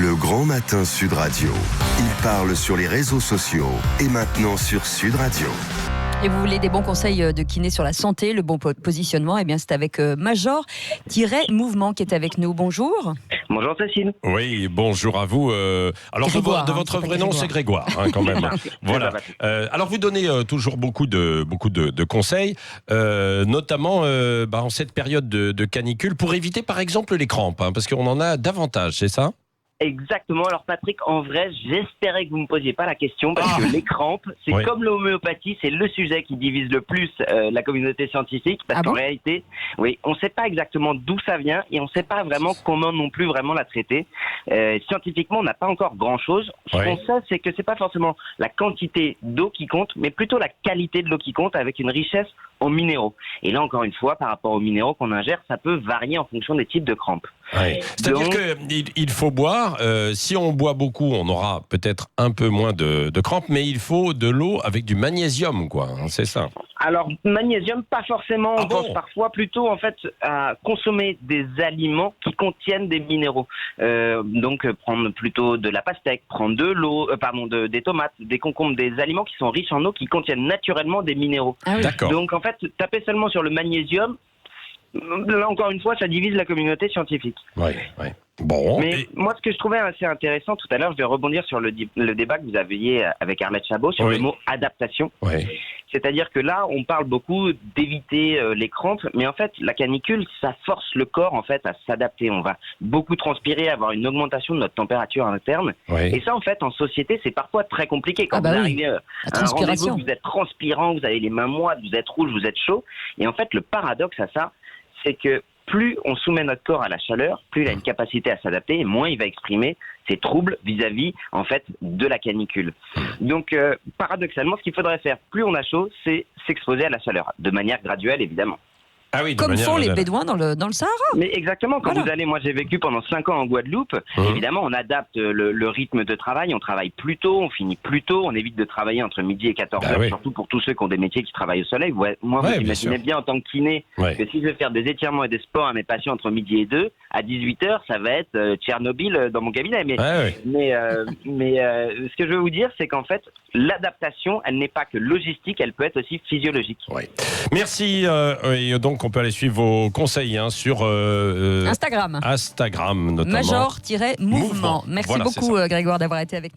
Le Grand Matin Sud Radio. Il parle sur les réseaux sociaux et maintenant sur Sud Radio. Et vous voulez des bons conseils de kiné sur la santé, le bon positionnement, eh bien c'est avec Major-Mouvement qui est avec nous. Bonjour. Bonjour Cécile. Oui, bonjour à vous. Alors Grégoire, de votre vrai nom, c'est Grégoire, quand même. Voilà. Alors vous donnez toujours beaucoup de conseils, notamment en cette période de canicule, pour éviter par exemple les crampes, parce qu'on en a davantage, c'est ça ? Exactement. Alors Patrick, en vrai, j'espérais que vous ne me posiez pas la question parce que les crampes, c'est comme l'homéopathie, c'est le sujet qui divise le plus la communauté scientifique parce qu'en réalité, on ne sait pas exactement d'où ça vient et on ne sait pas vraiment comment non plus vraiment la traiter. Scientifiquement, on n'a pas encore grand-chose. Ce qu'on sait, c'est que c'est pas forcément la quantité d'eau qui compte, mais plutôt la qualité de l'eau qui compte avec une richesse en minéraux. Et là, encore une fois, par rapport aux minéraux qu'on ingère, ça peut varier en fonction des types de crampes. C'est-à-dire qu'il faut boire, si on boit beaucoup, on aura peut-être un peu moins de crampes, mais il faut de l'eau avec du magnésium, c'est ça. Alors, magnésium, pas forcément. On pense parfois plutôt, en fait, à consommer des aliments qui contiennent des minéraux. Donc, prendre plutôt de la pastèque, prendre de l'eau, des tomates, des concombres, des aliments qui sont riches en eau, qui contiennent naturellement des minéraux. D'accord. Donc, en fait, taper seulement sur le magnésium, là, encore une fois, ça divise la communauté scientifique. Bon. Mais moi, ce que je trouvais assez intéressant tout à l'heure, je vais rebondir sur le débat que vous aviez avec Arlette Chabot sur le mot adaptation. C'est-à-dire que là, on parle beaucoup d'éviter les crampes, mais en fait, la canicule, ça force le corps en fait à s'adapter. On va beaucoup transpirer, avoir une augmentation de notre température interne. Et ça, en fait, en société, c'est parfois très compliqué. Quand vous arrivez à un rendez-vous, vous êtes transpirant, vous avez les mains moites, vous êtes rouge, vous êtes chaud. Et en fait, le paradoxe à ça, c'est que plus on soumet notre corps à la chaleur, plus il a une capacité à s'adapter et moins il va exprimer ses troubles vis-à-vis en fait de la canicule. Donc paradoxalement, ce qu'il faudrait faire, plus on a chaud, c'est s'exposer à la chaleur, de manière graduelle évidemment. Comme font les Bédouins dans le Sahara. Mais exactement, quand vous allez, moi j'ai vécu pendant 5 ans en Guadeloupe, évidemment on adapte le rythme de travail, on travaille plus tôt, on finit plus tôt, on évite de travailler entre midi et 14h, surtout pour tous ceux qui ont des métiers qui travaillent au soleil. Moi, vous imaginez bien en tant que kiné que si je veux faire des étirements et des sports à mes patients entre midi et 2, à 18h, ça va être Tchernobyl dans mon cabinet. Mais ce que je veux vous dire, c'est qu'en fait, l'adaptation, elle n'est pas que logistique, elle peut être aussi physiologique. Merci. Et donc, on peut aller suivre vos conseils sur Instagram notamment. Major-Mouvement. Merci beaucoup Grégoire d'avoir été avec nous.